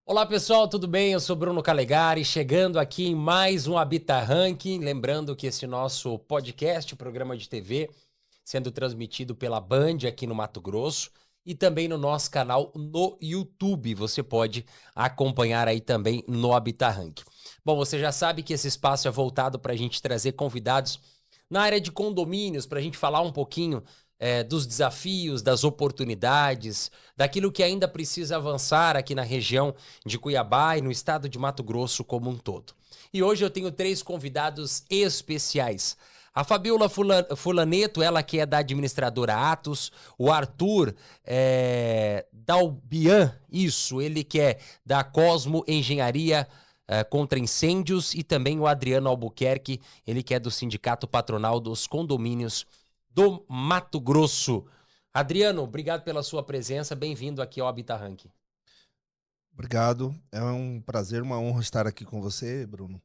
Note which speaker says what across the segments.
Speaker 1: Olá pessoal, tudo bem? Eu sou Bruno Calegari, chegando aqui em mais um Habita Ranking. Lembrando que esse nosso podcast, programa de TV, sendo transmitido pela Band aqui no Mato Grosso e também no nosso canal no YouTube. Você pode acompanhar aí também no Habita Ranking. Bom, você já sabe que esse espaço é voltado para a gente trazer convidados na área de condomínios, para a gente falar um pouquinho dos desafios, das oportunidades, daquilo que ainda precisa avançar aqui na região de Cuiabá e no estado de Mato Grosso como um todo. E hoje eu tenho 3 convidados especiais. A Fabiola Fulaneto, ela que é da administradora Atos, o Arthur Dalbian, isso, ele que é da Cosmo Engenharia contra Incêndios, e também o Adriano Albuquerque, ele que é do Sindicato Patronal dos Condomínios do Mato Grosso. Adriano, obrigado pela sua presença, bem-vindo aqui ao Habita Ranking.
Speaker 2: Obrigado, é um prazer, uma honra estar aqui com você, Bruno.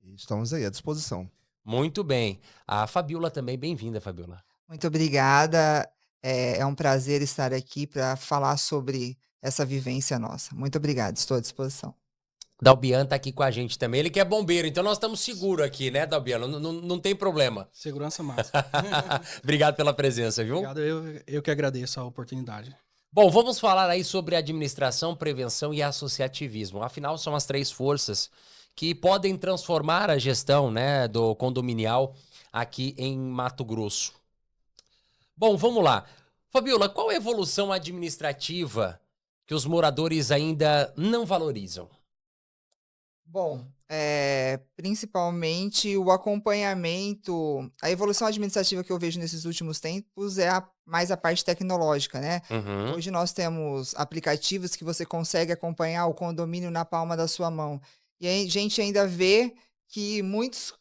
Speaker 2: E estamos aí à disposição.
Speaker 1: Muito bem. A Fabiola também, bem-vinda, Fabiola.
Speaker 3: Muito obrigada. É um prazer estar aqui para falar sobre essa vivência nossa. Muito obrigada, estou à disposição.
Speaker 1: Dalbian tá aqui com a gente também, ele que é bombeiro, então nós estamos seguros aqui, né, Dalbian? Não tem problema.
Speaker 4: Segurança máxima.
Speaker 1: Obrigado pela presença, viu?
Speaker 4: Obrigado, eu que agradeço a oportunidade.
Speaker 1: Bom, vamos falar aí sobre administração, prevenção e associativismo. Afinal, são as 3 forças que podem transformar a gestão, né, do condominial aqui em Mato Grosso. Bom, vamos lá. Fabiola, qual é a evolução administrativa que os moradores ainda não valorizam?
Speaker 3: Bom, principalmente o acompanhamento, a evolução administrativa que eu vejo nesses últimos tempos é mais a parte tecnológica, né?
Speaker 1: Uhum.
Speaker 3: Hoje nós temos aplicativos que você consegue acompanhar o condomínio na palma da sua mão. E aí a gente ainda vê que muitos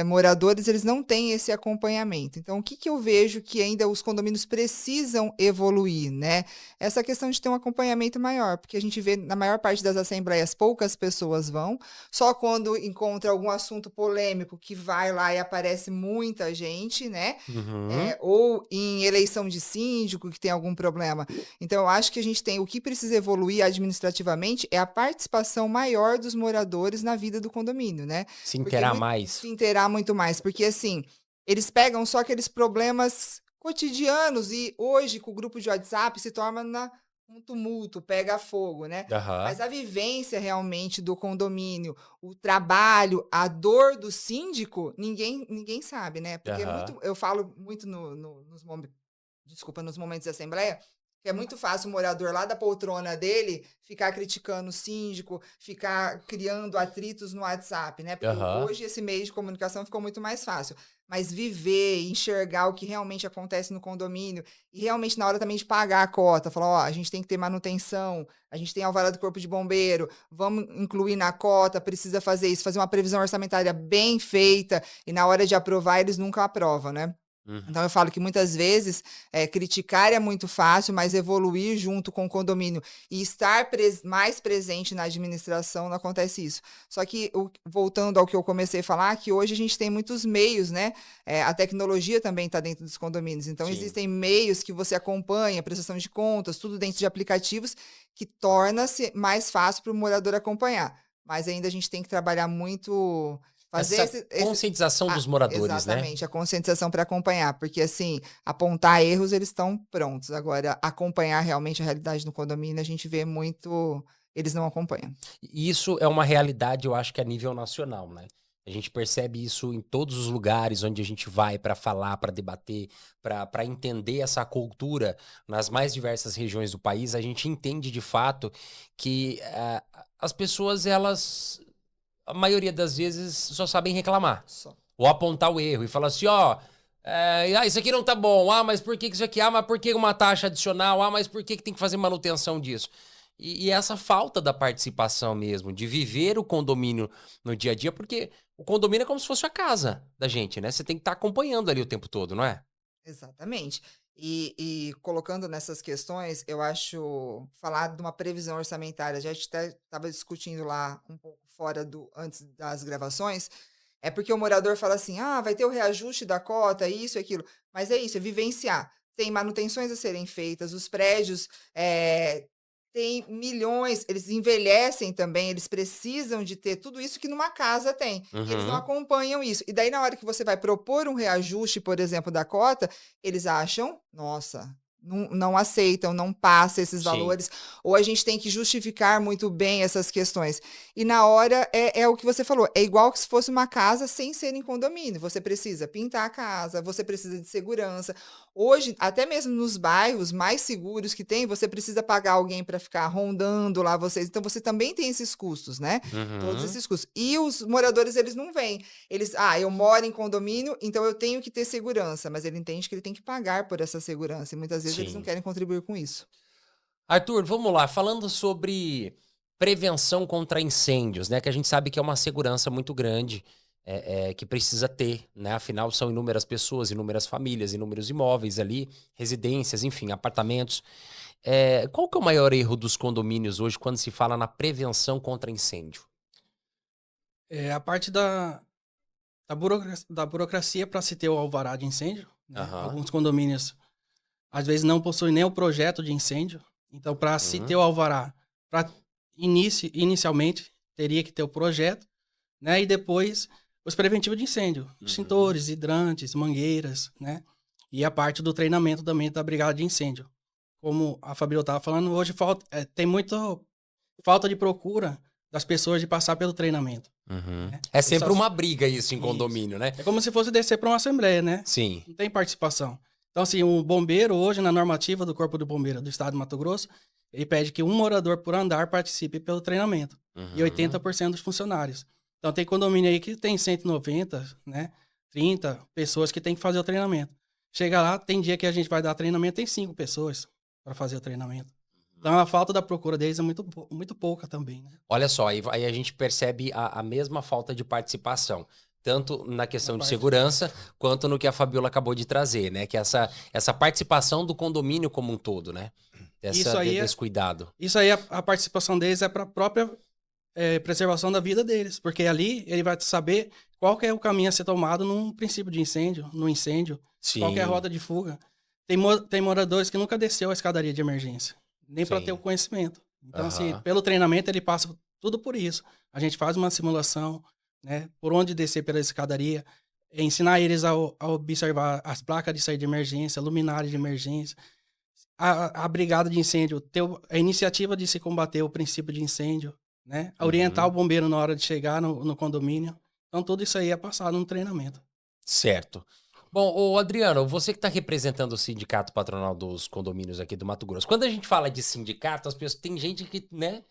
Speaker 3: moradores eles não têm esse acompanhamento. Então, o que que eu vejo que ainda os condomínios precisam evoluir, né? Essa questão de ter um acompanhamento maior, porque a gente vê na maior parte das assembleias poucas pessoas vão, só quando encontra algum assunto polêmico que vai lá e aparece muita gente, né?
Speaker 1: Uhum.
Speaker 3: Ou em eleição de síndico que tem algum problema. Então, eu acho que a gente tem o que precisa evoluir administrativamente é a participação maior dos moradores na vida do condomínio, né?
Speaker 1: Se
Speaker 3: Porque
Speaker 1: inteirar
Speaker 3: se
Speaker 1: mais.
Speaker 3: inteirar muito mais, porque assim, eles pegam só aqueles problemas cotidianos e hoje com o grupo de WhatsApp se torna um tumulto, pega fogo, né?
Speaker 1: Aham.
Speaker 3: Mas a vivência realmente do condomínio, o trabalho, a dor do síndico, ninguém sabe, né? Porque
Speaker 1: Aham.
Speaker 3: eu falo muito nos momentos de assembleia, que é muito fácil o morador lá da poltrona dele ficar criticando o síndico, ficar criando atritos no WhatsApp, né? Porque
Speaker 1: Aham.
Speaker 3: hoje esse meio de comunicação ficou muito mais fácil. Mas viver, enxergar o que realmente acontece no condomínio e realmente na hora também de pagar a cota, falar, ó, a gente tem que ter manutenção, a gente tem alvará do corpo de bombeiro, vamos incluir na cota, precisa fazer isso, fazer uma previsão orçamentária bem feita e na hora de aprovar eles nunca aprovam, né?
Speaker 1: Uhum.
Speaker 3: Então eu falo que muitas vezes, criticar é muito fácil, mas evoluir junto com o condomínio e estar mais presente na administração não acontece isso. Só que voltando ao que eu comecei a falar, que hoje a gente tem muitos meios, né, a tecnologia também está dentro dos condomínios, então
Speaker 1: Sim.
Speaker 3: existem meios que você acompanha, prestação de contas, tudo dentro de aplicativos, que torna-se mais fácil para o morador acompanhar. Mas ainda a gente tem que trabalhar muito, fazer
Speaker 1: Essa conscientização dos moradores, né?
Speaker 3: exatamente, a conscientização para acompanhar, porque assim, apontar erros eles estão prontos. Agora, acompanhar realmente a realidade no condomínio, a gente vê muito, eles não acompanham.
Speaker 1: E isso é uma realidade, eu acho que a nível nacional, né? A gente percebe isso em todos os lugares onde a gente vai para falar, para debater, para entender essa cultura nas mais diversas regiões do país. A gente entende de fato que as pessoas, elas, a maioria das vezes, só sabem reclamar.
Speaker 3: Só.
Speaker 1: Ou apontar o erro e falar assim, ó, isso aqui não tá bom, mas por que isso aqui? Mas por que uma taxa adicional? Mas por que tem que fazer manutenção disso? E essa falta da participação mesmo, de viver o condomínio no dia a dia, porque o condomínio é como se fosse a casa da gente, né? Você tem que estar acompanhando ali o tempo todo, não é?
Speaker 3: Exatamente. E colocando nessas questões, eu acho, falar de uma previsão orçamentária, a gente até estava discutindo lá um pouco fora antes das gravações, é porque o morador fala assim, vai ter o reajuste da cota, isso e aquilo, mas é isso, é vivenciar. Tem manutenções a serem feitas, os prédios tem milhões, eles envelhecem também, eles precisam de ter tudo isso que numa casa tem. E eles não acompanham isso. E daí, na hora que você vai propor um reajuste, por exemplo, da cota, eles acham, nossa, não aceitam, não passa esses
Speaker 1: Sim.
Speaker 3: valores, ou a gente tem que justificar muito bem essas questões. E na hora, é o que você falou, é igual que se fosse uma casa sem ser em condomínio. Você precisa pintar a casa, você precisa de segurança. Hoje, até mesmo nos bairros mais seguros que tem, você precisa pagar alguém para ficar rondando lá vocês. Então, você também tem esses custos, né? Todos
Speaker 1: Uhum.
Speaker 3: esses custos. E os moradores, eles não vêm. Eles, eu moro em condomínio, então eu tenho que ter segurança. Mas ele entende que ele tem que pagar por essa segurança. E muitas vezes eles não
Speaker 1: Sim.
Speaker 3: querem contribuir com isso.
Speaker 1: Arthur, vamos lá, falando sobre prevenção contra incêndios, né? Que a gente sabe que é uma segurança muito grande que precisa ter, né? Afinal, são inúmeras pessoas, inúmeras famílias, inúmeros imóveis ali, residências, enfim, apartamentos. Qual que é o maior erro dos condomínios hoje quando se fala na prevenção contra incêndio?
Speaker 4: É a parte da burocracia para se ter o alvará de incêndio, né?
Speaker 1: Aham.
Speaker 4: Alguns condomínios, às vezes, não possuem nem o projeto de incêndio. Então, para se ter o alvará, inicialmente, teria que ter o projeto, né? E depois, os preventivos de incêndio. Extintores, hidrantes, mangueiras, né? E a parte do treinamento também da brigada de incêndio. Como a Fabíola estava falando, hoje tem muita falta de procura das pessoas de passar pelo treinamento. Né?
Speaker 1: É sempre
Speaker 4: Isso-
Speaker 1: uma briga isso em
Speaker 4: Isso.
Speaker 1: condomínio, né?
Speaker 4: É como se fosse descer para uma assembleia, né?
Speaker 1: Sim.
Speaker 4: Não tem participação. Então, assim, o bombeiro, hoje, na normativa do Corpo do Bombeiro do Estado de Mato Grosso, ele pede que um morador por andar participe pelo treinamento. E 80% dos funcionários. Então, tem condomínio aí que tem 190, né? 30 pessoas que tem que fazer o treinamento. Chega lá, tem dia que a gente vai dar treinamento, tem 5 pessoas para fazer o treinamento. Então, a falta da procura deles é muito pouca também, né?
Speaker 1: Olha só, aí a gente percebe a mesma falta de participação. Tanto na questão
Speaker 4: Na
Speaker 1: de
Speaker 4: parte-
Speaker 1: segurança, quanto no que a Fabiola acabou de trazer, né? Que essa participação do condomínio como um todo, né?
Speaker 4: Isso aí
Speaker 1: Desse cuidado.
Speaker 4: Isso aí, a participação deles é para a própria preservação da vida deles. Porque ali ele vai saber qual que é o caminho a ser tomado num princípio de incêndio, no incêndio,
Speaker 1: Sim.
Speaker 4: qual que é a rota de fuga. Tem moradores que nunca desceu a escadaria de emergência, nem para
Speaker 1: Sim.
Speaker 4: ter o conhecimento. Então, assim,
Speaker 1: Aham.
Speaker 4: pelo treinamento ele passa tudo por isso. A gente faz uma simulação, né, por onde descer pela escadaria, ensinar eles a observar as placas de saída de emergência, luminárias de emergência, a brigada de incêndio, ter a iniciativa de se combater o princípio de incêndio, né, orientar o bombeiro na hora de chegar no condomínio. Então, tudo isso aí é passado no treinamento.
Speaker 1: Certo. Bom, ô Adriano, você que está representando o Sindicato Patronal dos Condomínios aqui do Mato Grosso, quando a gente fala de sindicato, as pessoas, tem gente que, né,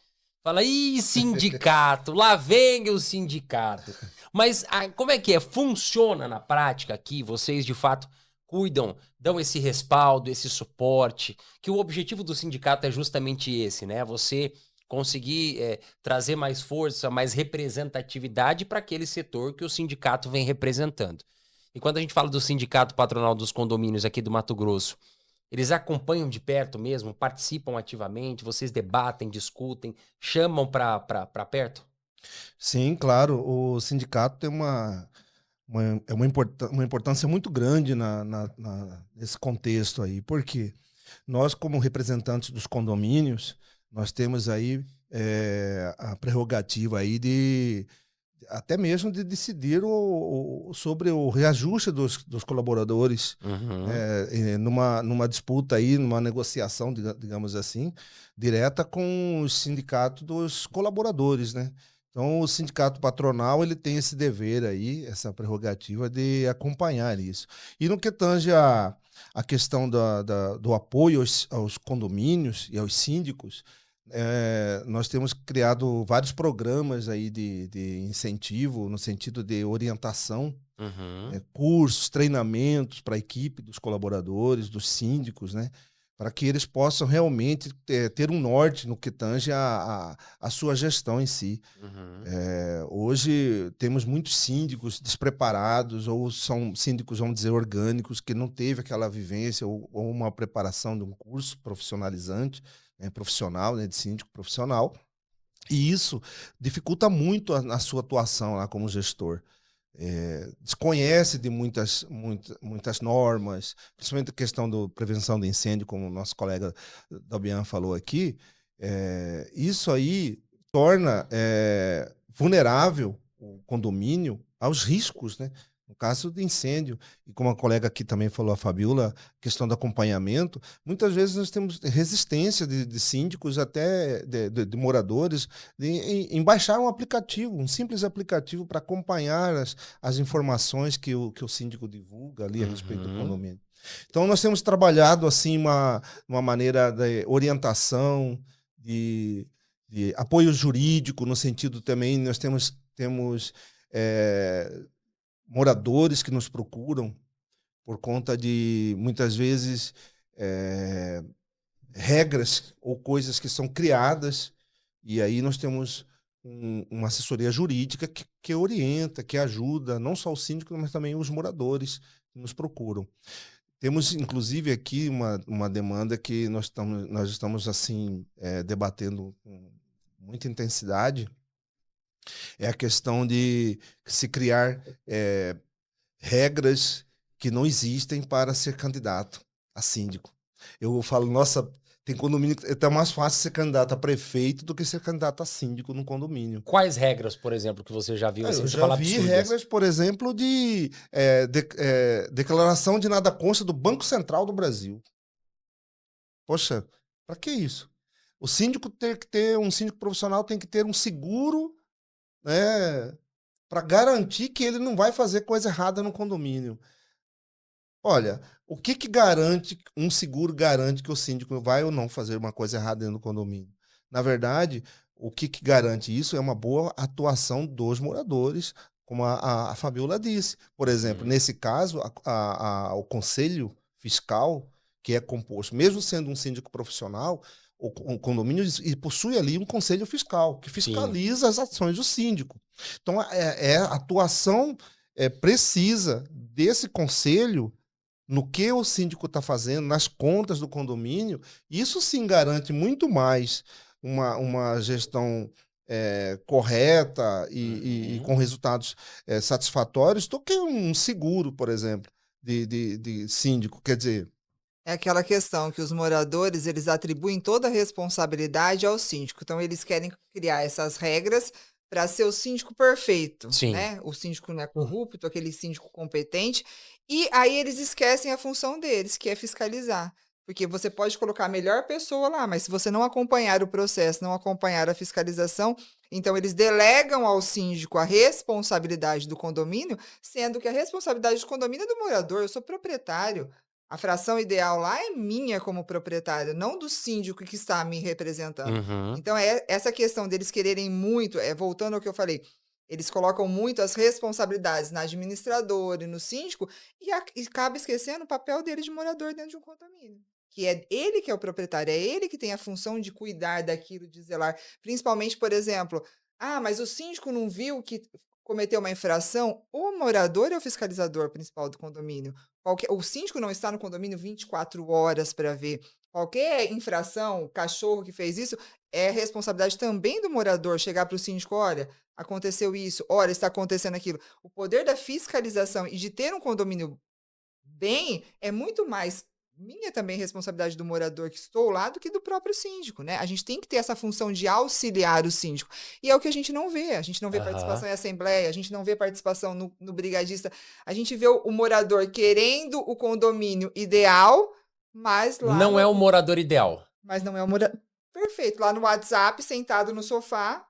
Speaker 1: fala, ih, sindicato, lá vem o sindicato. Mas como é que é? Funciona na prática aqui? Vocês, de fato, cuidam, dão esse respaldo, esse suporte, que o objetivo do sindicato é justamente esse, né? Você conseguir trazer mais força, mais representatividade para aquele setor que o sindicato vem representando. E quando a gente fala do Sindicato Patronal dos Condomínios aqui do Mato Grosso, eles acompanham de perto mesmo, participam ativamente, vocês debatem, discutem, chamam para perto?
Speaker 2: Sim, claro, o sindicato tem uma importância muito grande nesse contexto aí, porque nós, como representantes dos condomínios, nós temos aí a prerrogativa aí até mesmo de decidir sobre o reajuste dos colaboradores numa disputa aí, numa negociação, digamos assim, direta com o sindicato dos colaboradores, né? Então, o sindicato patronal ele tem esse dever aí, essa prerrogativa de acompanhar isso. E no que tange a questão do apoio aos condomínios e aos síndicos, nós temos criado vários programas aí de incentivo, no sentido de orientação, cursos, treinamentos para a equipe dos colaboradores, dos síndicos, né? Para que eles possam realmente ter um norte no que tange a sua gestão em si. Hoje temos muitos síndicos despreparados, ou são síndicos, vamos dizer, orgânicos, que não teve aquela vivência ou uma preparação de um curso profissionalizante, profissional, né, de síndico profissional, e isso dificulta muito a sua atuação lá como gestor. Desconhece de muitas normas, principalmente a questão da prevenção de incêndio, como o nosso colega Dalbian falou aqui. Isso aí torna vulnerável o condomínio aos riscos, né? No caso de incêndio, e como a colega aqui também falou, a Fabiola, questão do acompanhamento, muitas vezes nós temos resistência de síndicos, até de moradores, em baixar um aplicativo, um simples aplicativo para acompanhar as informações que o síndico divulga ali a respeito do condomínio. Então, nós temos trabalhado assim uma maneira de orientação, de apoio jurídico, no sentido também, nós temos moradores que nos procuram por conta de, muitas vezes, regras ou coisas que são criadas, e aí nós temos uma assessoria jurídica que orienta, que ajuda, não só o síndico, mas também os moradores que nos procuram. Temos, inclusive, aqui uma demanda que nós estamos assim, debatendo com muita intensidade, é a questão de se criar regras que não existem para ser candidato a síndico. Eu falo, nossa, tem condomínio que é mais fácil ser candidato a prefeito do que ser candidato a síndico no condomínio.
Speaker 1: Quais regras, por exemplo, que você já viu? Assim,
Speaker 2: Eu
Speaker 1: você
Speaker 2: já
Speaker 1: fala
Speaker 2: vi
Speaker 1: absurdas.
Speaker 2: regras, por exemplo, de declaração de nada consta do Banco Central do Brasil. Poxa, para que isso? O síndico um síndico profissional tem que ter um seguro, né, para garantir que ele não vai fazer coisa errada no condomínio. Olha, o que garante, um seguro garante que o síndico vai ou não fazer uma coisa errada dentro do condomínio? Na verdade, o que garante isso é uma boa atuação dos moradores, como a Fabiola disse. Por exemplo, nesse caso, o conselho fiscal, que é composto, mesmo sendo um síndico profissional, o condomínio possui ali um conselho fiscal, que fiscaliza as ações do síndico. Então, a atuação precisa desse conselho no que o síndico está fazendo, nas contas do condomínio. Isso sim garante muito mais uma gestão correta e com resultados satisfatórios do que um seguro, por exemplo, de síndico. Quer dizer...
Speaker 3: É aquela questão que os moradores, eles atribuem toda a responsabilidade ao síndico. Então, eles querem criar essas regras para ser o síndico perfeito, né? O síndico não é corrupto, aquele síndico competente. E aí eles esquecem a função deles, que é fiscalizar. Porque você pode colocar a melhor pessoa lá, mas se você não acompanhar o processo, não acompanhar a fiscalização, então eles delegam ao síndico a responsabilidade do condomínio, sendo que a responsabilidade do condomínio é do morador. Eu sou proprietário. A fração ideal lá é minha como proprietário, não do síndico que está me representando. Então, essa questão deles quererem muito, voltando ao que eu falei, eles colocam muito as responsabilidades na administradora e no síndico e acaba esquecendo o papel dele de morador dentro de um condomínio. Que é ele que é o proprietário, é ele que tem a função de cuidar daquilo, de zelar. Principalmente, por exemplo, mas o síndico não viu que cometeu uma infração, o morador é o fiscalizador principal do condomínio. O síndico não está no condomínio 24 horas para ver. Qualquer infração, cachorro que fez isso, é responsabilidade também do morador chegar para o síndico, olha, aconteceu isso, olha, está acontecendo aquilo. O poder da fiscalização e de ter um condomínio bem é muito mais minha também responsabilidade do morador que estou lá do que do próprio síndico, né? A gente tem que ter essa função de auxiliar o síndico. E é o que a gente não vê. A gente não vê participação em assembleia, a gente não vê participação no brigadista. A gente vê o morador querendo o condomínio ideal, mas lá...
Speaker 1: Não é o morador ideal.
Speaker 3: Mas não é o morador... Perfeito. Lá no WhatsApp, sentado no sofá,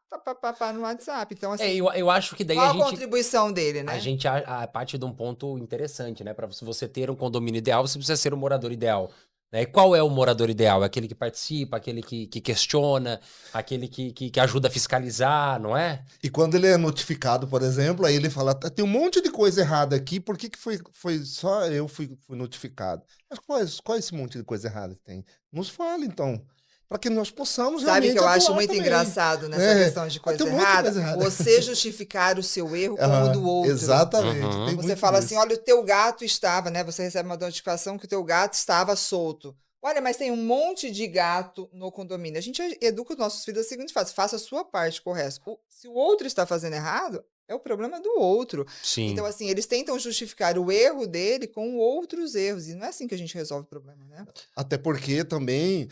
Speaker 3: no WhatsApp. Então, assim,
Speaker 1: eu acho que daí
Speaker 3: qual a contribuição dele, né?
Speaker 1: A gente parte de um ponto interessante, né? Para você ter um condomínio ideal, você precisa ser um morador ideal. Né? E qual é o morador ideal? É aquele que participa, aquele que questiona, aquele que ajuda a fiscalizar, não é?
Speaker 2: E quando ele é notificado, por exemplo, aí ele fala, tem um monte de coisa errada aqui, por que foi só eu fui notificado? Mas qual é esse monte de coisa errada que tem? Nos fala, então. Para que nós possamos
Speaker 3: realmente. Sabe que eu acho muito
Speaker 2: também
Speaker 3: engraçado nessa questão de coisa errada? Você justificar o seu erro como o do outro.
Speaker 2: Exatamente.
Speaker 3: Você fala assim, olha, o teu gato estava, né? Você recebe uma notificação que o teu gato estava solto. Olha, mas tem um monte de gato no condomínio. A gente educa os nossos filhos da seguinte fase, faça a sua parte correta. Se o outro está fazendo errado, é o problema do outro.
Speaker 1: Sim.
Speaker 3: Então, assim, eles tentam justificar o erro dele com outros erros. E não é assim que a gente resolve o problema, né?
Speaker 2: Até porque também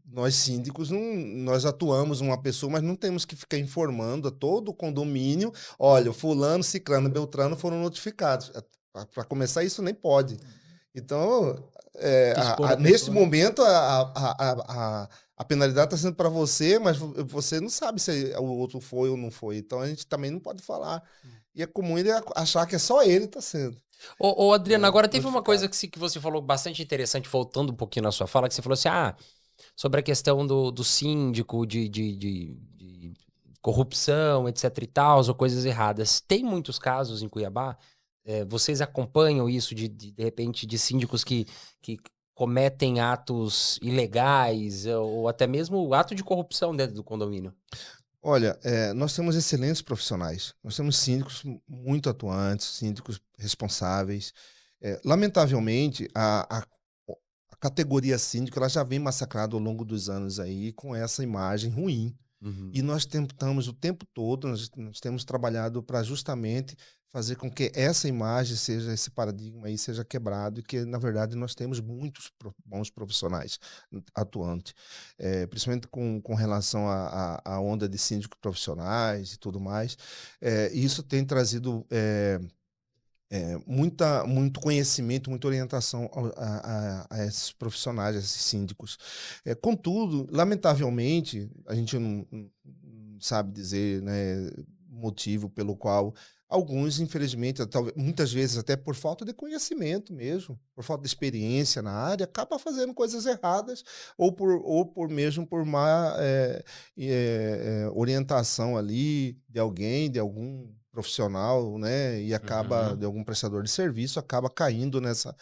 Speaker 2: nós síndicos, nós atuamos uma pessoa, mas não temos que ficar informando a todo o condomínio, olha, fulano, ciclano, beltrano foram notificados. Para começar, isso nem pode. Então,
Speaker 1: Expor a
Speaker 2: nesse
Speaker 1: pessoa, né?
Speaker 2: momento, a penalidade está sendo para você, mas você não sabe se o outro foi ou não foi. Então, a gente também não pode falar. E é comum ele achar que é só ele está sendo.
Speaker 1: Ô, Adriano, agora teve uma
Speaker 2: notificado.
Speaker 1: coisa que você falou bastante interessante, voltando um pouquinho na sua fala, que você falou assim, sobre a questão do síndico, de corrupção, etc e tal, ou coisas erradas. Tem muitos casos em Cuiabá? Vocês acompanham isso de repente, de síndicos que cometem atos ilegais, ou até mesmo ato de corrupção dentro do condomínio?
Speaker 2: Olha, nós temos excelentes profissionais. Nós temos síndicos muito atuantes, síndicos responsáveis. Lamentavelmente, a categoria síndico ela já vem massacrada ao longo dos anos aí com essa imagem ruim.
Speaker 1: Uhum.
Speaker 2: E nós tentamos o tempo todo, nós temos trabalhado para justamente fazer com que essa imagem seja, esse paradigma aí seja quebrado e que, na verdade, nós temos muitos bons profissionais atuantes, principalmente com relação à onda de síndicos profissionais e tudo mais. Isso tem trazido muito conhecimento, muita orientação a esses profissionais, a esses síndicos. Contudo, lamentavelmente, a gente não sabe dizer, né, motivo pelo qual alguns, infelizmente, muitas vezes até por falta de conhecimento mesmo, por falta de experiência na área, acaba fazendo coisas erradas ou mesmo por má orientação ali de alguém, de algum profissional, né, e acaba, de algum prestador de serviço, acaba caindo nessa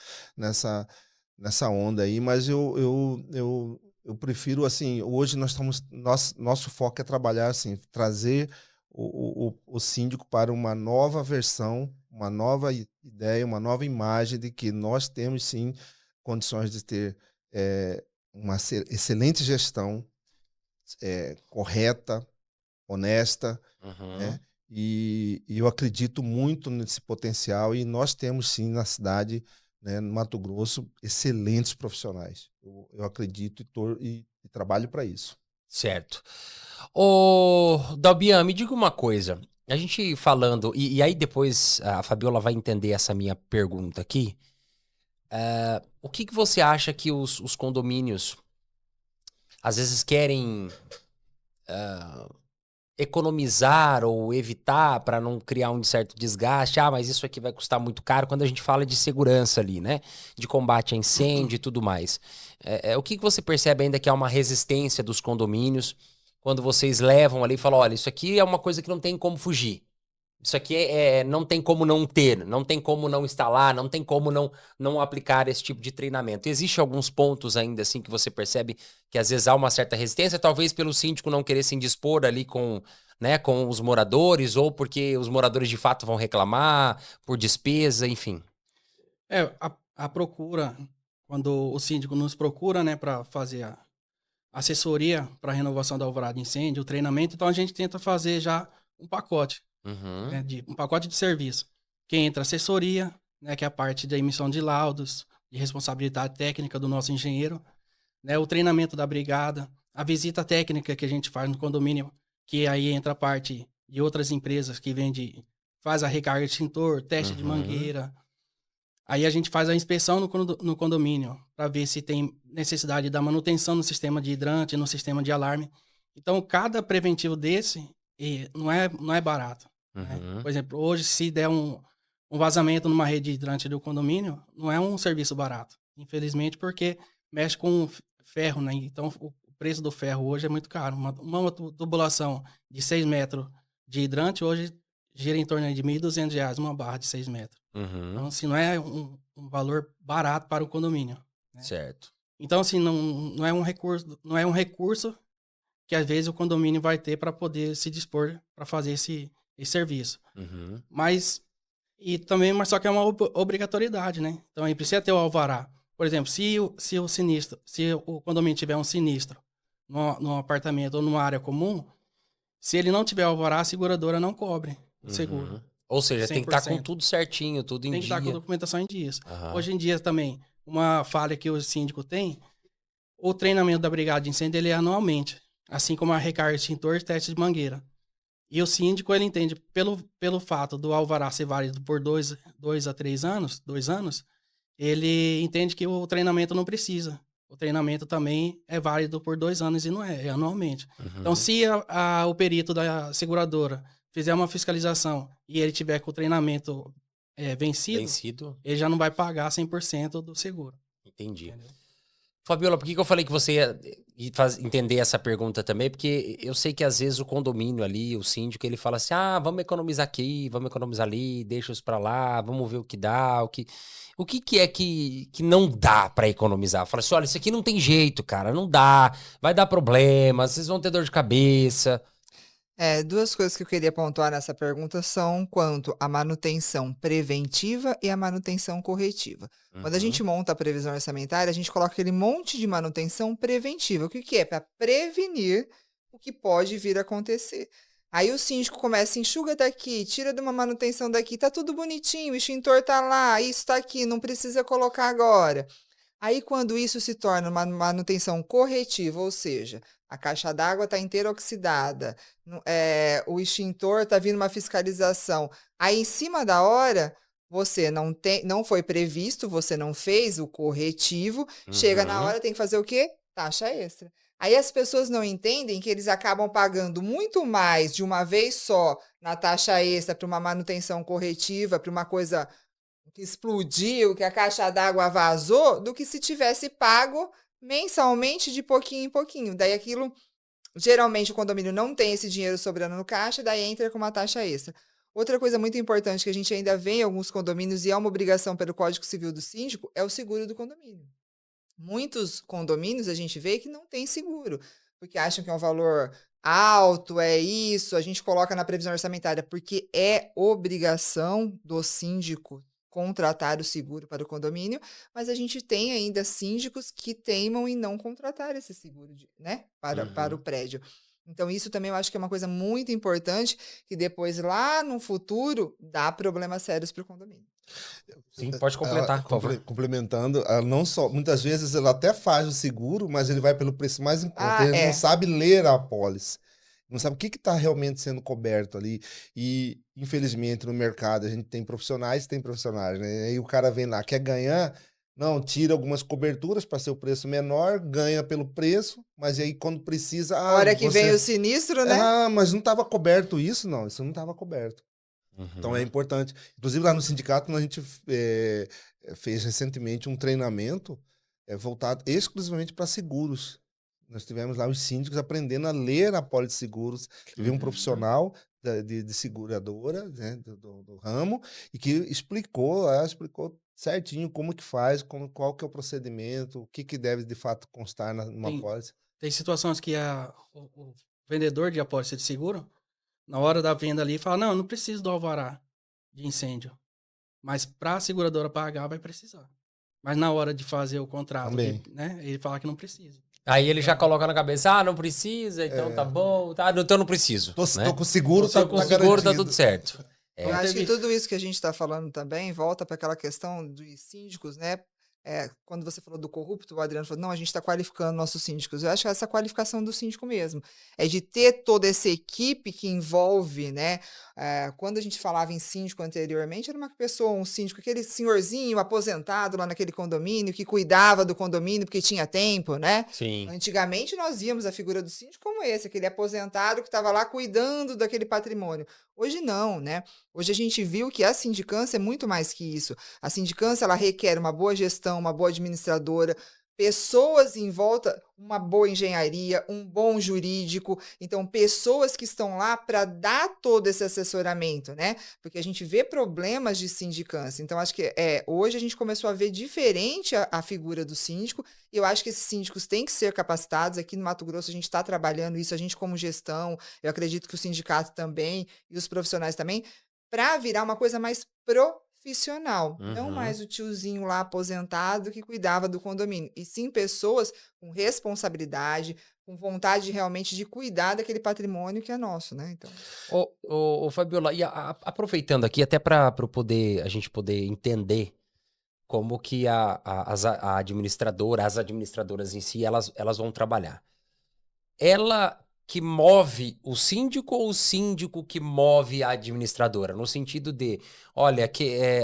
Speaker 2: onda aí, mas eu prefiro, assim, hoje nosso foco é trabalhar, assim, trazer o síndico para uma nova versão, uma nova ideia, uma nova imagem de que nós temos, sim, condições de ter uma excelente gestão, correta, honesta, né? E eu acredito muito nesse potencial e nós temos, sim, na cidade, né, no Mato Grosso, excelentes profissionais. Eu acredito e trabalho para isso.
Speaker 1: Certo. Ô, Dalbian, me diga uma coisa. A gente falando, e aí depois a Fabiola vai entender essa minha pergunta aqui. O que você acha que os condomínios às vezes querem economizar ou evitar para não criar um certo desgaste? Mas isso aqui vai custar muito caro, quando a gente fala de segurança ali, né? De combate a incêndio e tudo mais. O que você percebe ainda que há uma resistência dos condomínios quando vocês levam ali e falam, olha, isso aqui é uma coisa que não tem como fugir. Isso aqui não tem como não ter, não tem como não instalar, não tem como não aplicar esse tipo de treinamento. Existem alguns pontos ainda assim que você percebe que às vezes há uma certa resistência, talvez pelo síndico não querer se indispor ali com os moradores, ou porque os moradores de fato vão reclamar por despesa, enfim.
Speaker 4: A procura, quando o síndico nos procura, né, para fazer a assessoria para a renovação da alvará de incêndio, o treinamento, então a gente tenta fazer já um pacote. Né, um pacote de serviço, que entra assessoria, né, que é a parte da emissão de laudos, de responsabilidade técnica do nosso engenheiro, né, o treinamento da brigada, a visita técnica que a gente faz no condomínio, que aí entra a parte de outras empresas que faz a recarga de extintor, teste de mangueira. Aí a gente faz a inspeção no condomínio para ver se tem necessidade da manutenção no sistema de hidrante, no sistema de alarme. Então, cada preventivo desse não é barato. Né? Por exemplo, hoje, se der um vazamento numa rede hidrante do condomínio, não é um serviço barato. Infelizmente, porque mexe com ferro, né? Então, o preço do ferro hoje é muito caro. Uma tubulação de 6 metros de hidrante, hoje, gira em torno de R$ 1.200, uma barra de 6 metros. Então, assim, não é um valor barato para o condomínio. Né?
Speaker 1: Certo.
Speaker 4: Então, assim, não é um recurso que, às vezes, o condomínio vai ter para poder se dispor para fazer esse serviço. Mas só que é uma obrigatoriedade, né? Então aí precisa ter o alvará. Por exemplo, se o condomínio tiver um sinistro no apartamento ou numa área comum, Se ele não tiver alvará, a seguradora não cobre o seguro.
Speaker 1: Ou seja, tem que estar com
Speaker 4: 100%.
Speaker 1: tudo certinho, tudo em
Speaker 4: Tem que
Speaker 1: dia.
Speaker 4: estar com a documentação em dias.
Speaker 1: Aham.
Speaker 4: Hoje em dia também, uma falha que o síndico tem, o treinamento da brigada de incêndio ele é anualmente, assim como a recarga de extintor e teste de mangueira. E o síndico, ele entende, pelo fato do alvará ser válido por 2 a 3 anos, 2 anos, ele entende que o treinamento não precisa. O treinamento também é válido por 2 anos e não é anualmente. Então, se o perito da seguradora fizer uma fiscalização e ele tiver com o treinamento vencido, ele já não vai pagar 100% do seguro.
Speaker 1: Entendi.
Speaker 4: Entendeu?
Speaker 1: Fabiola, por que eu falei que você ia entender essa pergunta também? Porque eu sei que às vezes o condomínio ali, o síndico, ele fala assim, vamos economizar aqui, vamos economizar ali, deixa isso pra lá, vamos ver o que dá, o que é que não dá pra economizar? Fala assim, olha, isso aqui não tem jeito, cara, não dá, vai dar problema, vocês vão ter dor de cabeça.
Speaker 3: Duas coisas que eu queria pontuar nessa pergunta são quanto à manutenção preventiva e a manutenção corretiva. Quando a gente monta a previsão orçamentária, a gente coloca aquele monte de manutenção preventiva. O que é? Para prevenir o que pode vir a acontecer. Aí o síndico começa, enxuga daqui, tira de uma manutenção daqui, tá tudo bonitinho, o extintor tá lá, isso tá aqui, não precisa colocar agora. Aí, quando isso se torna uma manutenção corretiva, ou seja, a caixa d'água está inteira oxidada, o extintor está vindo uma fiscalização. Aí, em cima da hora, você não foi previsto, você não fez o corretivo, chega na hora, tem que fazer o quê? Taxa extra. Aí as pessoas não entendem que eles acabam pagando muito mais de uma vez só na taxa extra para uma manutenção corretiva, para uma coisa que explodiu, que a caixa d'água vazou, do que se tivesse pago mensalmente de pouquinho em pouquinho. Daí aquilo, geralmente o condomínio não tem esse dinheiro sobrando no caixa, daí entra com uma taxa extra. Outra coisa muito importante que a gente ainda vê em alguns condomínios e é uma obrigação pelo Código Civil do síndico é o seguro do condomínio. Muitos condomínios a gente vê que não tem seguro, porque acham que é um valor alto, é isso, a gente coloca na previsão orçamentária, porque é obrigação do síndico contratar o seguro para o condomínio, mas a gente tem ainda síndicos que teimam em não contratar esse seguro, para o prédio. Então, isso também eu acho que é uma coisa muito importante, que depois, lá no futuro, dá problemas sérios para o condomínio.
Speaker 1: Sim, pode completar, por favor.
Speaker 2: Complementando, não só, muitas vezes ela até faz o seguro, mas ele vai pelo preço mais em conta. Ele não sabe ler a apólice. Não sabe o que está realmente sendo coberto ali. E, infelizmente, no mercado a gente tem profissionais, né? Aí o cara vem lá, quer ganhar, não, tira algumas coberturas para ser o preço menor, ganha pelo preço, mas aí quando precisa...
Speaker 3: A hora que vem o sinistro, né?
Speaker 2: Mas não estava coberto isso? Não, isso não estava coberto. Então é importante. Inclusive lá no sindicato a gente fez recentemente um treinamento voltado exclusivamente para seguros. Nós tivemos lá os síndicos aprendendo a ler a apólice de seguros. Teve um profissional de seguradora, né, do ramo, e que explicou certinho como que faz, qual que é o procedimento, o que deve de fato constar numa apólice.
Speaker 4: Tem situações que o vendedor de apólice de seguro, na hora da venda ali, fala, não preciso do alvará de incêndio. Mas para a seguradora pagar, vai precisar. Mas na hora de fazer o contrato, ele fala que não precisa.
Speaker 1: Aí ele já coloca na cabeça, não precisa, então tá bom, então não preciso.
Speaker 2: Tô com seguro,
Speaker 1: com seguro, tá tudo certo.
Speaker 3: Eu acho que tudo isso que a gente está falando também volta para aquela questão dos síndicos, né? Quando você falou do corrupto, o Adriano falou, não, a gente está qualificando nossos síndicos. Eu acho que essa qualificação do síndico mesmo. É de ter toda essa equipe que envolve, né? Quando a gente falava em síndico anteriormente, era uma pessoa, um síndico, aquele senhorzinho aposentado lá naquele condomínio, que cuidava do condomínio porque tinha tempo, né?
Speaker 1: Sim.
Speaker 3: Antigamente nós víamos a figura do síndico como esse, aquele aposentado que estava lá cuidando daquele patrimônio. Hoje não, né? Hoje a gente viu que a sindicância é muito mais que isso. A sindicância, ela requer uma boa gestão, uma boa administradora, pessoas em volta, uma boa engenharia, um bom jurídico. Então, pessoas que estão lá para dar todo esse assessoramento, né? Porque a gente vê problemas de sindicância. Então, acho que hoje a gente começou a ver diferente a figura do síndico. E eu acho que esses síndicos têm que ser capacitados. Aqui no Mato Grosso a gente está trabalhando isso, a gente como gestão, eu acredito que o sindicato também e os profissionais também, para virar uma coisa mais profissional. profissional, não
Speaker 1: Uhum.
Speaker 3: mais o tiozinho lá aposentado que cuidava do condomínio, e sim pessoas com responsabilidade, com vontade realmente de cuidar daquele patrimônio que é nosso, né? Então,
Speaker 1: Ô, Fabiola, e aproveitando aqui, até para a gente poder entender como que a administradora, as administradoras em si, elas vão trabalhar. Ela que move o síndico ou o síndico que move a administradora? No sentido de, olha,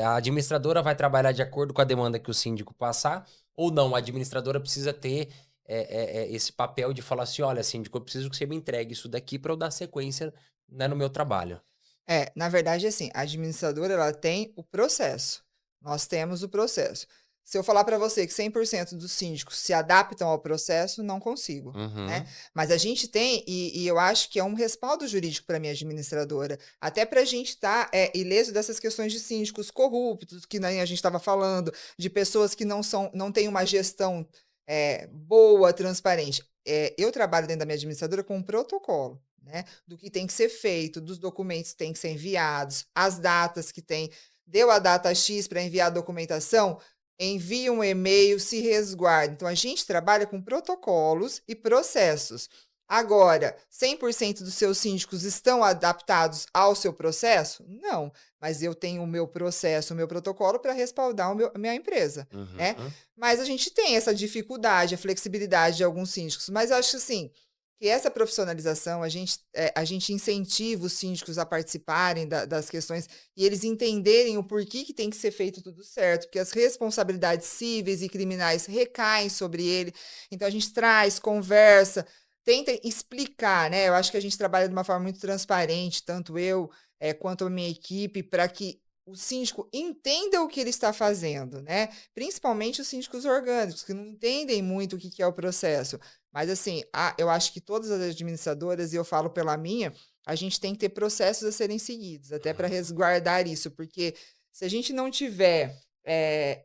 Speaker 1: a administradora vai trabalhar de acordo com a demanda que o síndico passar, ou não, a administradora precisa ter esse papel de falar assim, olha, síndico, eu preciso que você me entregue isso daqui para eu dar sequência, né, no meu trabalho.
Speaker 3: na verdade, assim, a administradora, ela tem o processo. Nós temos o processo. Se eu falar para você que 100% dos síndicos se adaptam ao processo, não consigo, né?
Speaker 1: Uhum.
Speaker 3: Mas a gente tem, e eu acho que é um respaldo jurídico para minha administradora, até para a gente estar ileso dessas questões de síndicos corruptos, que nem a gente estava falando, de pessoas que não têm uma gestão boa, transparente. Eu trabalho dentro da minha administradora com um protocolo, né? Do que tem que ser feito, dos documentos que têm que ser enviados, as datas que tem. Deu a data X para enviar a documentação, envia um e-mail, se resguarda. Então, a gente trabalha com protocolos e processos. Agora, 100% dos seus síndicos estão adaptados ao seu processo? Não, mas eu tenho o meu processo, o meu protocolo para respaldar a minha empresa, né?
Speaker 1: Uhum.
Speaker 3: Mas a gente tem essa dificuldade, a flexibilidade de alguns síndicos, mas eu acho assim, que essa profissionalização, a gente incentiva os síndicos a participarem das questões e eles entenderem o porquê que tem que ser feito tudo certo, porque as responsabilidades cíveis e criminais recaem sobre ele. Então, a gente traz, conversa, tenta explicar, né? Eu acho que a gente trabalha de uma forma muito transparente, tanto eu quanto a minha equipe, para que o síndico entenda o que ele está fazendo, né? Principalmente os síndicos orgânicos, que não entendem muito o que é o processo. Mas, assim, eu acho que todas as administradoras, e eu falo pela minha, a gente tem que ter processos a serem seguidos, até para resguardar isso, porque se a gente não tiver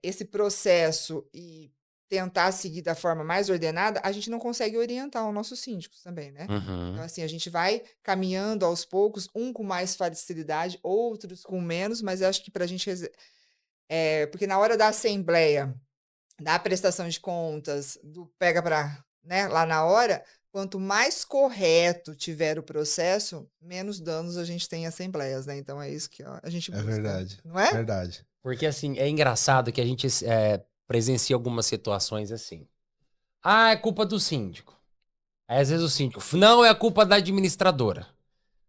Speaker 3: esse processo e tentar seguir da forma mais ordenada, a gente não consegue orientar os nossos síndicos também, né? Então,
Speaker 1: Uhum.
Speaker 3: assim, a gente vai caminhando aos poucos, um com mais facilidade, outros com menos, mas eu acho que para a gente. Porque na hora da assembleia, da prestação de contas, do pega para, né, lá na hora, quanto mais correto tiver o processo, menos danos a gente tem em assembleias, né? Então é isso que a gente
Speaker 2: É
Speaker 3: busca,
Speaker 2: verdade.
Speaker 3: não é?
Speaker 2: Verdade.
Speaker 1: Porque, assim, é engraçado que a gente presencia algumas situações assim. Ah, é culpa do síndico. Aí, às vezes, o síndico, não, é a culpa da administradora.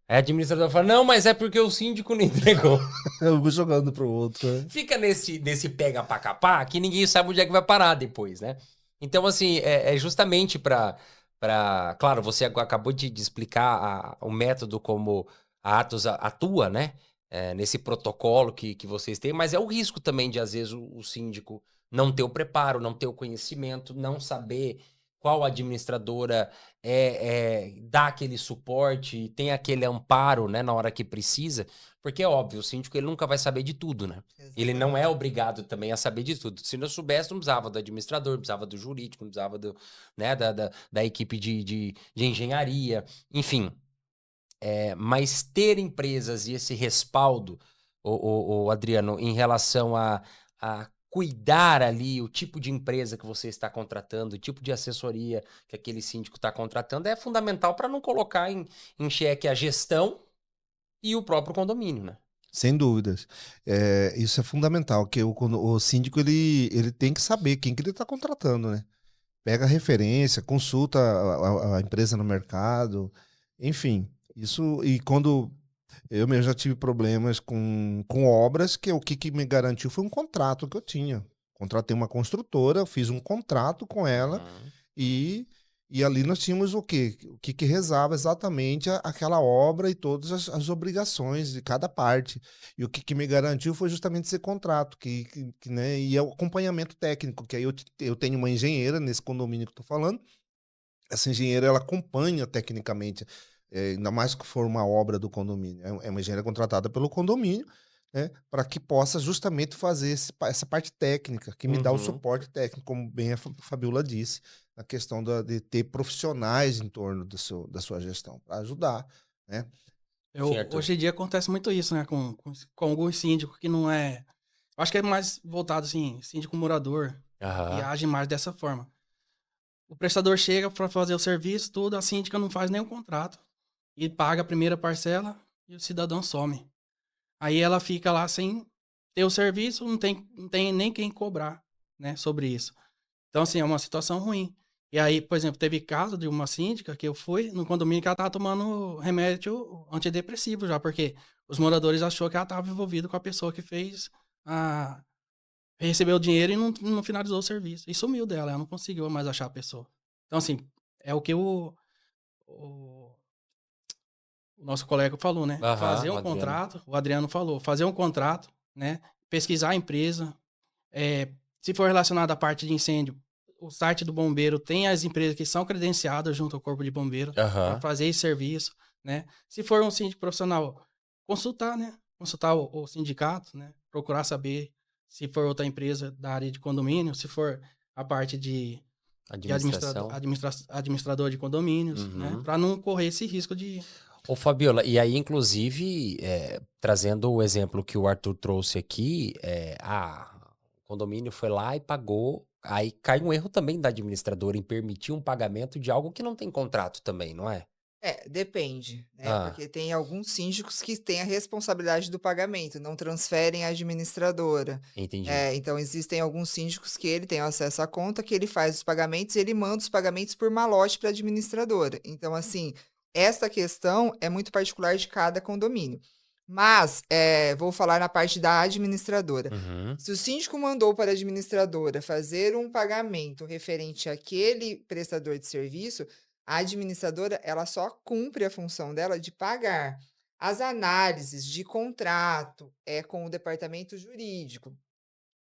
Speaker 1: Aí a administradora fala, não, mas é porque o síndico não entregou.
Speaker 2: Eu vou jogando pro outro, né?
Speaker 1: Fica nesse pega pra capar que ninguém sabe onde é que vai parar depois, né? Então, assim, é justamente claro, você acabou de explicar o método como a Atos atua, né? Nesse protocolo que vocês têm, mas é o risco também de, às vezes, o síndico não ter o preparo, não ter o conhecimento, não saber qual administradora dá aquele suporte, tem aquele amparo, né, na hora que precisa, porque é óbvio, o síndico ele nunca vai saber de tudo, né? Ele não é
Speaker 3: Exatamente.
Speaker 1: obrigado também a saber de tudo. Se não soubesse, não precisava do administrador, não precisava do jurídico, não precisava né, da equipe de engenharia, enfim. Mas ter empresas e esse respaldo, o Adriano, em relação a cuidar ali o tipo de empresa que você está contratando, o tipo de assessoria que aquele síndico está contratando, é fundamental para não colocar em xeque a gestão e o próprio condomínio, né?
Speaker 2: Sem dúvidas. Isso é fundamental, que o síndico ele tem que saber quem que ele está contratando, né? Pega a referência, consulta a empresa no mercado, enfim. Isso, e quando eu mesmo já tive problemas com obras, que o que me garantiu foi um contrato que eu tinha. Contratei uma construtora, fiz um contrato com ela
Speaker 1: Uhum.
Speaker 2: e ali nós tínhamos o quê? O que rezava exatamente aquela obra e todas as obrigações de cada parte. E o que me garantiu foi justamente esse contrato, né, e é o acompanhamento técnico, que aí eu tenho uma engenheira nesse condomínio que eu estou falando. Essa engenheira, ela acompanha tecnicamente, ainda mais que for uma obra do condomínio. É uma engenheira contratada pelo condomínio, né, para que possa justamente fazer essa parte técnica, que me dá o
Speaker 1: Uhum.
Speaker 2: suporte técnico, como bem a Fabiola disse, na questão de ter profissionais em torno da sua gestão, para ajudar, né?
Speaker 1: Certo.
Speaker 4: Hoje em dia acontece muito isso, né? Com alguns síndicos que não é Eu acho que é mais voltado, assim, síndico morador, e age mais dessa forma. O prestador chega para fazer o serviço, tudo, a síndica não faz nenhum contrato. E paga a primeira parcela e o cidadão some. Aí ela fica lá sem ter o serviço, não tem nem quem cobrar, né, sobre isso. Então, assim, é uma situação ruim. E aí, por exemplo, teve caso de uma síndica que eu fui no condomínio que ela estava tomando remédio antidepressivo já, porque os moradores achou que ela estava envolvida com a pessoa que fez recebeu o dinheiro e não finalizou o serviço. E sumiu dela, ela não conseguiu mais achar a pessoa. Então, assim, é o que o nosso colega falou, né? Fazer um contrato, o Adriano falou, fazer um contrato, né? Pesquisar a empresa. Se for relacionado à parte de incêndio, o site do bombeiro tem as empresas que são credenciadas junto ao corpo de bombeiro para fazer esse serviço, né? Se for um síndico profissional, consultar, né? Consultar o sindicato, né? Procurar saber se for outra empresa da área de condomínio, se for a parte de administrador de condomínios, né? Para não correr esse risco de...
Speaker 1: Ô, Fabiola, e aí, inclusive, trazendo o exemplo que o Arthur trouxe aqui, o condomínio foi lá e pagou, aí cai um erro também da administradora em permitir um pagamento de algo que não tem contrato também, não é?
Speaker 3: Depende, né? Porque tem alguns síndicos que têm a responsabilidade do pagamento, não transferem à administradora.
Speaker 1: Entendi.
Speaker 3: Então, existem alguns síndicos que ele tem acesso à conta, que ele faz os pagamentos e ele manda os pagamentos por malote para a administradora. Então, assim, esta questão é muito particular de cada condomínio. Mas, vou falar na parte da administradora. Se o síndico mandou para a administradora fazer um pagamento referente àquele prestador de serviço, a administradora, ela só cumpre a função dela de pagar. As análises de contrato com o departamento jurídico,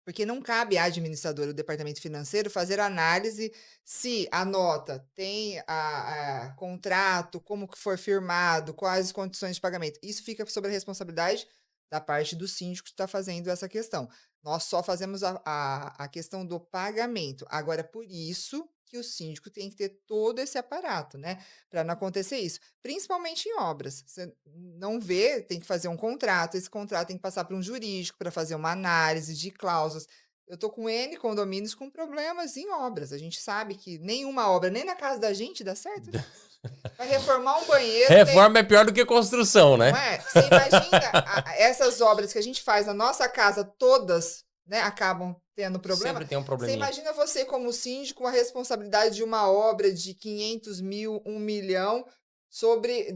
Speaker 3: porque não cabe à administradora, o departamento financeiro, fazer análise se a nota tem a contrato, como que for firmado, quais as condições de pagamento. Isso fica sob a responsabilidade da parte do síndico que está fazendo essa questão. Nós só fazemos a questão do pagamento. Agora, por isso que o síndico tem que ter todo esse aparato, né? Para não acontecer isso. Principalmente em obras. Você não vê, tem que fazer um contrato. Esse contrato tem que passar para um jurídico para fazer uma análise de cláusulas. Eu estou com N condomínios com problemas em obras. A gente sabe que nenhuma obra, nem na casa da gente, dá certo, né? Vai reformar um banheiro...
Speaker 1: Reforma é pior do que construção, né?
Speaker 3: Não é? Você imagina essas obras que a gente faz na nossa casa, todas, né, acabam tendo problema.
Speaker 1: Sempre tem um probleminha.
Speaker 3: Você imagina você como síndico com a responsabilidade de uma obra de 500 mil, 1 milhão,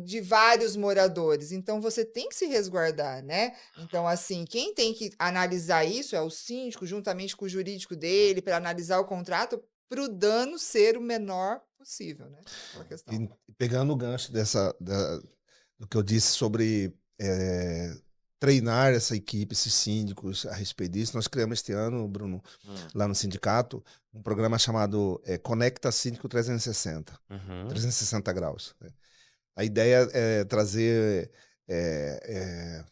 Speaker 3: de vários moradores. Então, você tem que se resguardar, né? Então, assim, quem tem que analisar isso é o síndico, juntamente com o jurídico dele, para analisar o contrato, para o dano ser o menor possível, né?
Speaker 2: E pegando o gancho do que eu disse sobre treinar essa equipe, esses síndicos a respeito disso, nós criamos este ano, Bruno, lá no sindicato, um programa chamado Conecta Síndico 360, 360 graus. Né? A ideia é trazer,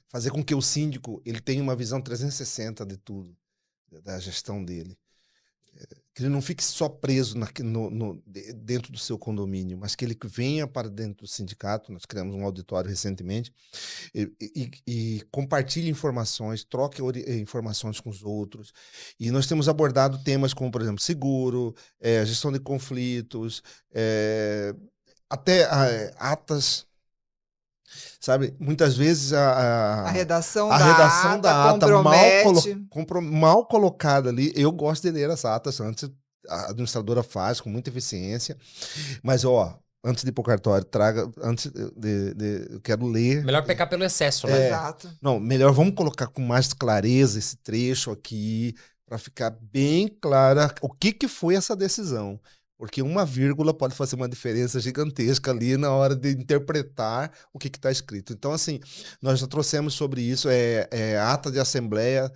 Speaker 2: fazer com que o síndico ele tenha uma visão 360 de tudo, da gestão dele. Que ele não fique só preso dentro do seu condomínio, mas que ele venha para dentro do sindicato. Nós criamos um auditório recentemente e compartilhe informações, troque informações com os outros. E nós temos abordado temas como, por exemplo, seguro, gestão de conflitos, até atas. Sabe, muitas vezes a redação da ata mal colocada ali. Eu gosto de ler as atas antes, a administradora faz com muita eficiência, mas antes de ir pro cartório, traga, antes eu quero ler.
Speaker 1: Melhor pecar pelo excesso, né?
Speaker 3: Exato.
Speaker 2: Não, melhor vamos colocar com mais clareza esse trecho aqui, para ficar bem clara o que foi essa decisão. Porque uma vírgula pode fazer uma diferença gigantesca ali na hora de interpretar o que está escrito. Então, assim, nós já trouxemos sobre isso, ata de assembleia,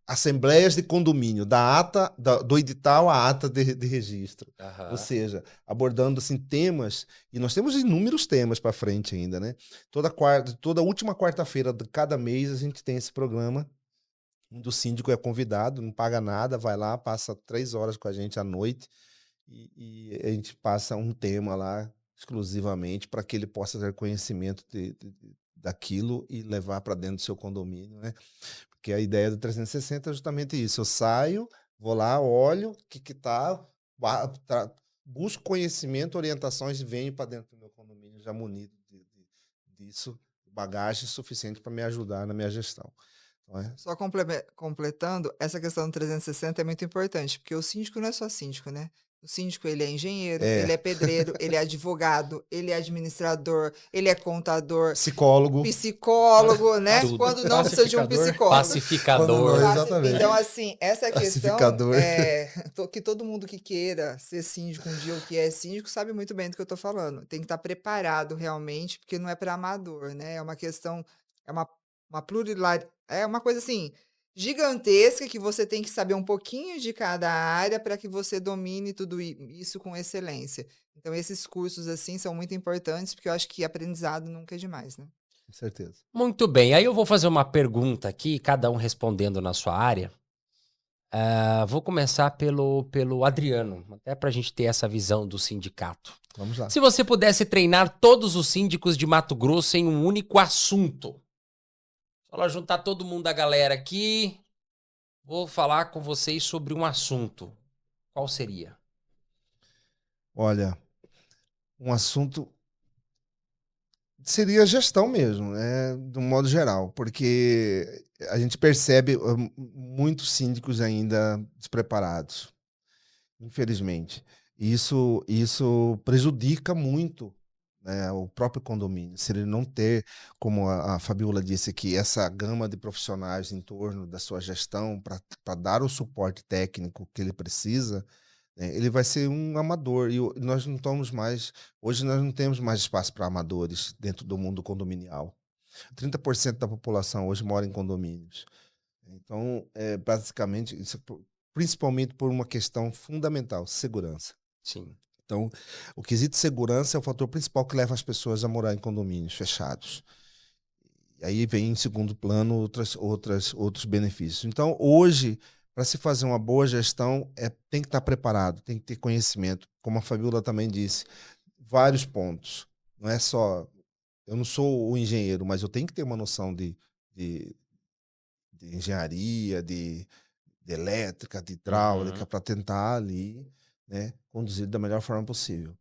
Speaker 2: assembleias de condomínio, da ata, do edital à ata de registro. Ou seja, abordando assim, temas, e nós temos inúmeros temas para frente ainda, né? Toda última quarta-feira de cada mês a gente tem esse programa. Do síndico é convidado, não paga nada, vai lá, passa 3 horas com a gente à noite, e a gente passa um tema lá exclusivamente para que ele possa ter conhecimento daquilo e levar para dentro do seu condomínio, né? Porque a ideia do 360 é justamente isso. Eu saio, vou lá, olho o que tá, busco conhecimento, orientações e venho para dentro do meu condomínio já munido disso, bagagem suficiente para me ajudar na minha gestão.
Speaker 3: Só completando, essa questão do 360 é muito importante, porque o síndico não é só síndico, né? O síndico, ele é engenheiro, ele é pedreiro, ele é advogado, ele é administrador, ele é contador, psicólogo, né?
Speaker 1: Tudo.
Speaker 3: Quando não precisa de um psicólogo.
Speaker 1: Pacificador.
Speaker 2: Exatamente.
Speaker 3: Então, assim, essa questão que todo mundo que queira ser síndico um dia ou que é síndico sabe muito bem do que eu tô falando. Tem que estar preparado realmente, porque não é para amador, né? É uma questão, é uma pluralidade, é uma coisa assim gigantesca que você tem que saber um pouquinho de cada área para que você domine tudo isso com excelência. Então, esses cursos, assim, são muito importantes, porque eu acho que aprendizado nunca é demais, né?
Speaker 2: Com certeza.
Speaker 1: Muito bem, aí eu vou fazer uma pergunta aqui, cada um respondendo na sua área. Vou começar pelo Adriano, até para a gente ter essa visão do sindicato.
Speaker 2: Vamos lá.
Speaker 1: Se você pudesse treinar todos os síndicos de Mato Grosso em um único assunto, vou juntar todo mundo da galera aqui, vou falar com vocês sobre um assunto. Qual seria?
Speaker 2: Olha, um assunto seria gestão mesmo, né, de um modo geral, porque a gente percebe muitos síndicos ainda despreparados, infelizmente. Isso prejudica muito, né, o próprio condomínio. Se ele não ter, como a Fabiola disse aqui, essa gama de profissionais em torno da sua gestão para dar o suporte técnico que ele precisa, ele vai ser um amador. E nós não estamos mais. Hoje nós não temos mais espaço para amadores dentro do mundo condominial. 30% da população hoje mora em condomínios. Então, basicamente, principalmente por uma questão fundamental: segurança.
Speaker 1: Sim.
Speaker 2: Então, o quesito segurança é o fator principal que leva as pessoas a morar em condomínios fechados. E aí vem em segundo plano outros benefícios. Então, hoje, para se fazer uma boa gestão, tem que estar preparado, tem que ter conhecimento. Como a Fabiola também disse, vários pontos. Não é só... Eu não sou o engenheiro, mas eu tenho que ter uma noção de engenharia, de elétrica, de hidráulica, para tentar ali, né, conduzir da melhor forma possível.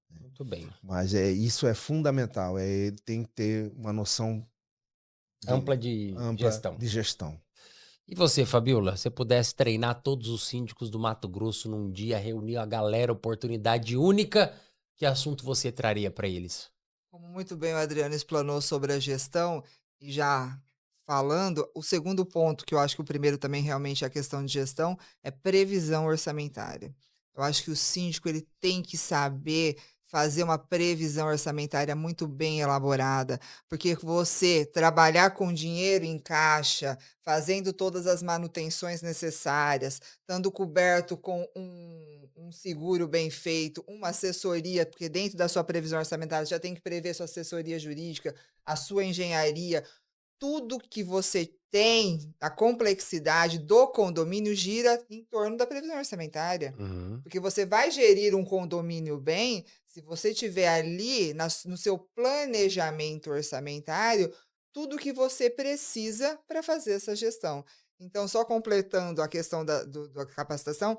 Speaker 1: Muito bem.
Speaker 2: Mas isso é fundamental. Ele tem que ter uma noção
Speaker 1: ampla de
Speaker 2: gestão.
Speaker 1: E você, Fabiola, se pudesse treinar todos os síndicos do Mato Grosso num dia, reunir a galera, oportunidade única, que assunto você traria para eles?
Speaker 3: Como muito bem o Adriano explanou sobre a gestão, e já falando, o segundo ponto, que eu acho que o primeiro também realmente é a questão de gestão, é previsão orçamentária. Eu acho que o síndico ele tem que saber fazer uma previsão orçamentária muito bem elaborada, porque você trabalhar com dinheiro em caixa, fazendo todas as manutenções necessárias, estando coberto com um seguro bem feito, uma assessoria, porque dentro da sua previsão orçamentária já tem que prever sua assessoria jurídica, a sua engenharia, tudo que você tem, a complexidade do condomínio gira em torno da previsão orçamentária. Porque você vai gerir um condomínio bem se você tiver ali no seu planejamento orçamentário tudo que você precisa para fazer essa gestão. Então, só completando a questão da capacitação,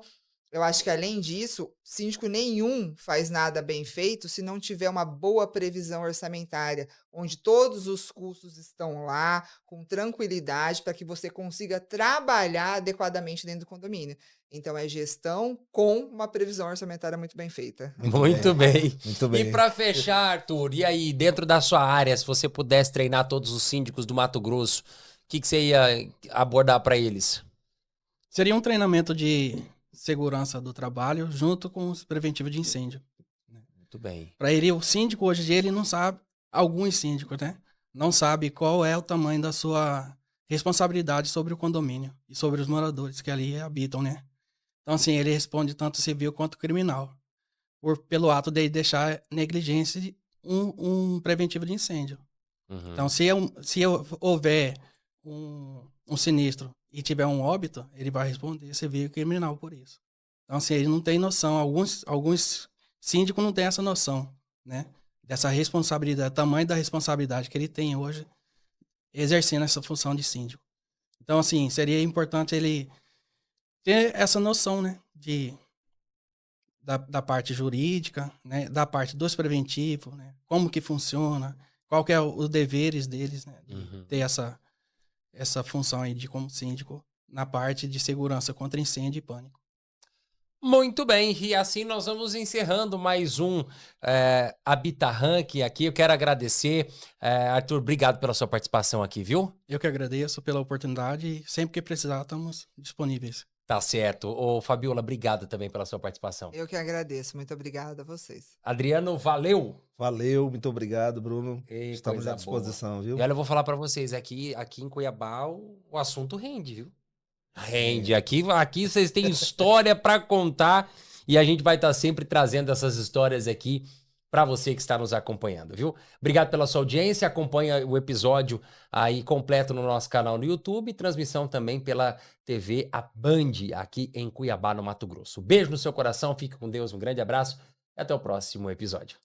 Speaker 3: eu acho que, além disso, síndico nenhum faz nada bem feito se não tiver uma boa previsão orçamentária, onde todos os custos estão lá, com tranquilidade, para que você consiga trabalhar adequadamente dentro do condomínio. Então, é gestão com uma previsão orçamentária muito bem feita.
Speaker 1: Muito bem.
Speaker 2: Muito bem.
Speaker 1: E para fechar, Arthur, e aí, dentro da sua área, se você pudesse treinar todos os síndicos do Mato Grosso, o que você ia abordar para eles?
Speaker 4: Seria um treinamento de segurança do trabalho junto com os preventivos de incêndio.
Speaker 1: Muito bem.
Speaker 4: Para ele, o síndico hoje em dia, ele não sabe, alguns síndicos, né? Não sabe qual é o tamanho da sua responsabilidade sobre o condomínio e sobre os moradores que ali habitam, né? Então, assim, ele responde tanto civil quanto criminal, pelo ato de deixar negligência um preventivo de incêndio. Então, se houver um sinistro e tiver um óbito, ele vai responder civil e criminal por isso. Então, assim, ele não tem noção, alguns síndicos não têm essa noção, né? Dessa responsabilidade, tamanho da responsabilidade que ele tem hoje exercendo essa função de síndico. Então, assim, seria importante ele ter essa noção, né, da parte jurídica, né, da parte dos preventivos, né, como que funciona, qual que é os deveres deles, né, de ter essa função aí de como síndico na parte de segurança contra incêndio e pânico.
Speaker 1: Muito bem, e assim nós vamos encerrando mais um Habitarrank aqui. Eu quero agradecer. Arthur, obrigado pela sua participação aqui, viu?
Speaker 4: Eu que agradeço pela oportunidade e sempre que precisar estamos disponíveis.
Speaker 1: Tá certo. Ô, Fabiola, obrigado também pela sua participação.
Speaker 3: Eu que agradeço. Muito obrigada a vocês.
Speaker 1: Adriano, valeu.
Speaker 2: Valeu, muito obrigado, Bruno.
Speaker 1: Ei,
Speaker 2: Estamos
Speaker 1: coisa
Speaker 2: à disposição,
Speaker 1: boa.
Speaker 2: viu?
Speaker 1: E olha, eu vou falar pra vocês, aqui em Cuiabá o assunto rende, viu? Rende. Aqui vocês têm história pra contar e a gente vai estar sempre trazendo essas histórias aqui pra você que está nos acompanhando, viu? Obrigado pela sua audiência. Acompanha o episódio aí completo no nosso canal no YouTube e transmissão também pela TV A Band aqui em Cuiabá, no Mato Grosso. Beijo no seu coração, fique com Deus, um grande abraço e até o próximo episódio.